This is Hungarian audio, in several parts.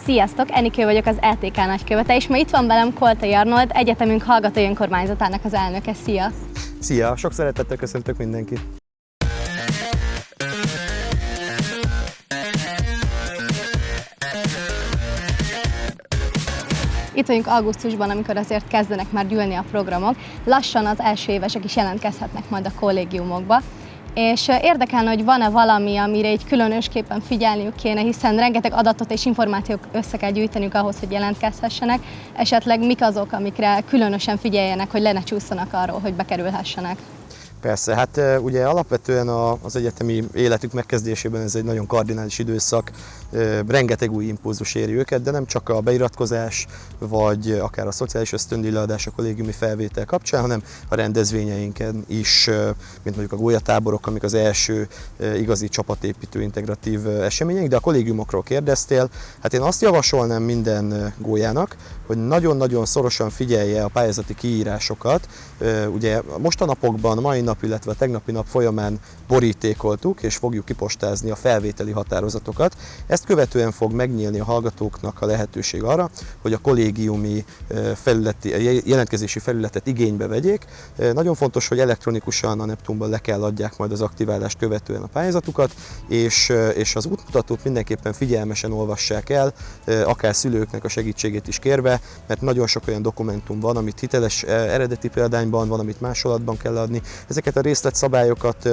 Sziasztok! Enikő vagyok, az ETK nagykövete, és ma itt van velem Koltai Arnold, egyetemünk hallgatói önkormányzatának az elnöke. Szia! Szia! Sok szeretettel köszöntök mindenkit! Itt vagyunk augusztusban, amikor azért kezdenek már gyűlni a programok. Lassan az első évesek is jelentkezhetnek majd a kollégiumokba. És érdekelne, hogy van-e valami, amire így különösképpen figyelniük kéne, hiszen rengeteg adatot és információt össze kell gyűjteniük ahhoz, hogy jelentkezhessenek. Esetleg mik azok, amikre különösen figyeljenek, hogy le ne csúszanak arról, hogy bekerülhessenek? Persze, hát ugye alapvetően az egyetemi életük megkezdésében ez egy nagyon kardinális időszak, rengeteg új impulzus éri őket, de nem csak a beiratkozás, vagy akár a szociális ösztöndíjleadás, a kollégiumi felvétel kapcsán, hanem a rendezvényeinken is, mint mondjuk a gólyatáborok, amik az első igazi csapatépítő integratív események, de a kollégiumokról kérdeztél, hát én azt javasolnám minden gólyának, hogy nagyon-nagyon szorosan figyelje a pályázati kiírásokat. Ugye most a napokban, mai nap, illetve a tegnapi nap folyamán borítékoltuk, és fogjuk kipostázni a felvételi határozatokat. Ezt követően fog megnyílni a hallgatóknak a lehetőség arra, hogy a kollégiumi jelentkezési felületet igénybe vegyék. Nagyon fontos, hogy elektronikusan a Neptunban le kell adják majd az aktiválást követően a pályázatukat, és az útmutatót mindenképpen figyelmesen olvassák el, akár szülőknek a segítségét is kérve, mert nagyon sok olyan dokumentum van, amit hiteles eredeti példányban van, amit másolatban kell adni. Ezeket a részletszabályokat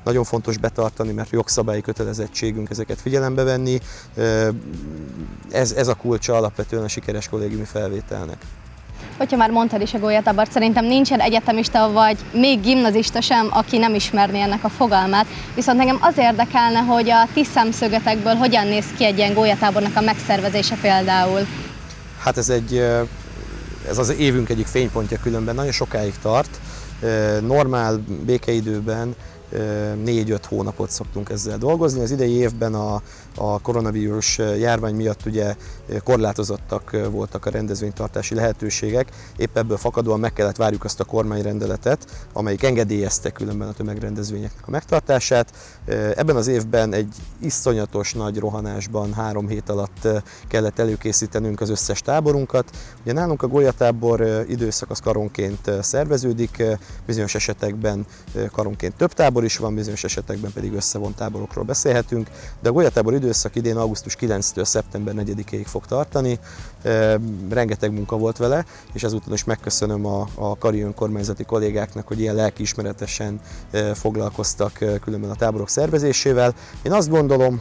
nagyon fontos betartani, mert jogszabályi kötelezettségünk ezeket figyelembe venni. Ez a kulcsa alapvetően a sikeres kollégiumi felvételnek. Hogyha már mondtad is a gólyatábort, szerintem nincsen egyetemista vagy még gimnazista sem, aki nem ismerné ennek a fogalmát. Viszont engem az érdekelne, hogy a ti szemszögetekből hogyan néz ki egy ilyen gólyatábornak a megszervezése például? Hát ez az évünk egyik fénypontja, különben nagyon sokáig tart. Normál békeidőben 4-5 hónapot szoktunk ezzel dolgozni. Az idei évben a koronavírus járvány miatt ugye korlátozottak voltak a rendezvénytartási lehetőségek. Épp ebből fakadóan meg kellett várjuk azt a kormányrendeletet, amelyik engedélyezte különben a tömegrendezvényeknek a megtartását. Ebben az évben egy iszonyatos nagy rohanásban 3 hét alatt kellett előkészítenünk az összes táborunkat. Ugye nálunk a gólyatábor időszak az karonként szerveződik, bizonyos esetekben karonként több tábor is van, bizonyos esetekben pedig összevont táborokról beszélhetünk, de a gólyatábor időszak idén augusztus 9-től szeptember 4-ig fog tartani. Rengeteg munka volt vele, és ezúton is megköszönöm a kari önkormányzati kollégáknak, hogy ilyen lelkiismeretesen foglalkoztak különben a táborok szervezésével. Én azt gondolom,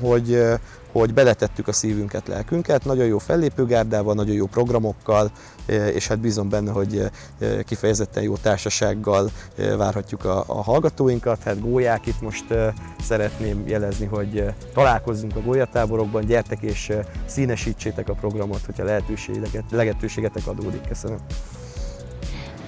hogy beletettük a szívünket, lelkünket, nagyon jó fellépőgárdával, nagyon jó programokkal, és hát bízom benne, hogy kifejezetten jó társasággal várhatjuk a hallgatóinkat. Hát gólyák, itt most szeretném jelezni, hogy találkozzunk a gólyatáborokban, gyertek és színesítsétek a programot, hogyha lehetőségetek adódik. Köszönöm.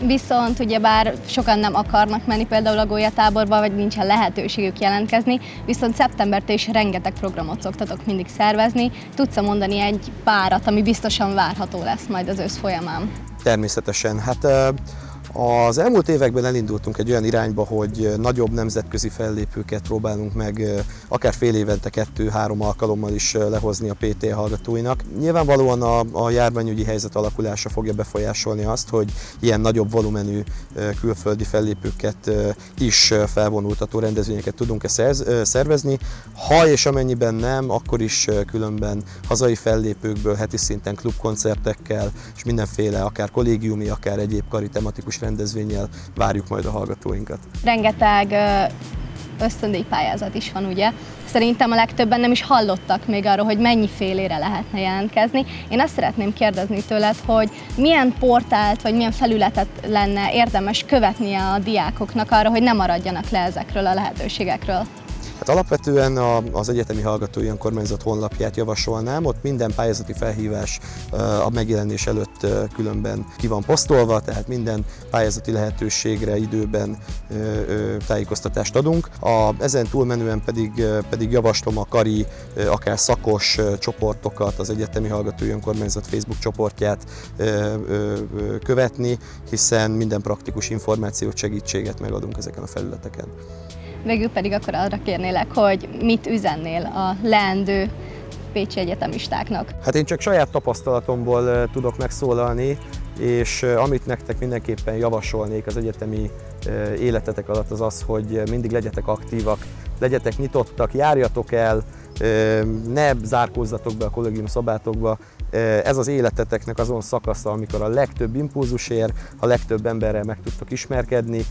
Viszont ugyebár sokan nem akarnak menni például a gólyatáborba, vagy nincsen lehetőségük jelentkezni, viszont szeptembertől is rengeteg programot szoktatok mindig szervezni. Tudsz mondani egy párat, ami biztosan várható lesz majd az ősz folyamán? Természetesen. Hát az elmúlt években elindultunk egy olyan irányba, hogy nagyobb nemzetközi fellépőket próbálunk meg akár fél évente 2-3 alkalommal is lehozni a PT hallgatóinak. Nyilvánvalóan a járványügyi helyzet alakulása fogja befolyásolni azt, hogy ilyen nagyobb volumenű külföldi fellépőket is felvonultató rendezvényeket tudunk-e szervezni. Ha és amennyiben nem, akkor is különben hazai fellépőkből heti szinten klubkoncertekkel és mindenféle akár kollégiumi, akár egyéb kari tematikus rendezvénnyel várjuk majd a hallgatóinkat. Rengeteg ösztöndíjpályázat is van, ugye? Szerintem a legtöbben nem is hallottak még arról, hogy mennyi félére lehetne jelentkezni. Én azt szeretném kérdezni tőled, hogy milyen portált vagy milyen felületet lenne érdemes követnie a diákoknak arra, hogy ne maradjanak le ezekről a lehetőségekről. Hát alapvetően az egyetemi hallgatói önkormányzat honlapját javasolnám, ott minden pályázati felhívás a megjelenés előtt különben ki van posztolva, tehát minden pályázati lehetőségre időben tájékoztatást adunk. Ezen túlmenően pedig javaslom a kari, akár szakos csoportokat, az egyetemi hallgatói önkormányzat Facebook csoportját követni, hiszen minden praktikus információt, segítséget megadunk ezeken a felületeken. Végül pedig akkor arra kérnélek, hogy mit üzennél a leendő pécsi egyetemistáknak? Hát én csak saját tapasztalatomból tudok megszólalni, és amit nektek mindenképpen javasolnék az egyetemi életetek alatt az az, hogy mindig legyetek aktívak, legyetek nyitottak, járjatok el, ne zárkózzatok be a kollégium szobátokba. Ez az életeteknek azon szakasza, amikor a legtöbb impulzus ér, a legtöbb emberrel meg tudtok ismerkedni,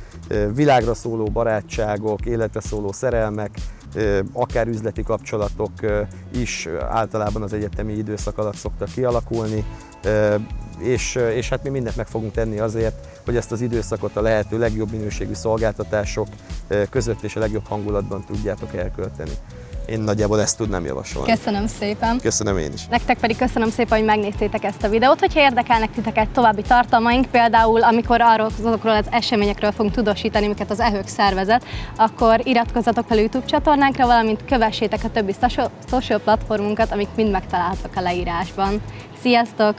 világra szóló barátságok, életre szóló szerelmek, akár üzleti kapcsolatok is általában az egyetemi időszak alatt szoktak kialakulni, és hát mi mindent meg fogunk tenni azért, hogy ezt az időszakot a lehető legjobb minőségű szolgáltatások között és a legjobb hangulatban tudjátok elkölteni. Én nagyjából ezt tudnám javasolni. Köszönöm szépen! Köszönöm én is! Nektek pedig köszönöm szépen, hogy megnéztétek ezt a videót. Hogyha érdekelnek titeket további tartalmaink, például amikor azokról az eseményekről fogunk tudósítani, amiket az EHÖK szervezet, akkor iratkozzatok fel a YouTube csatornánkra, valamint kövessétek a többi social platformunkat, amik mind megtalálhatók a leírásban. Sziasztok!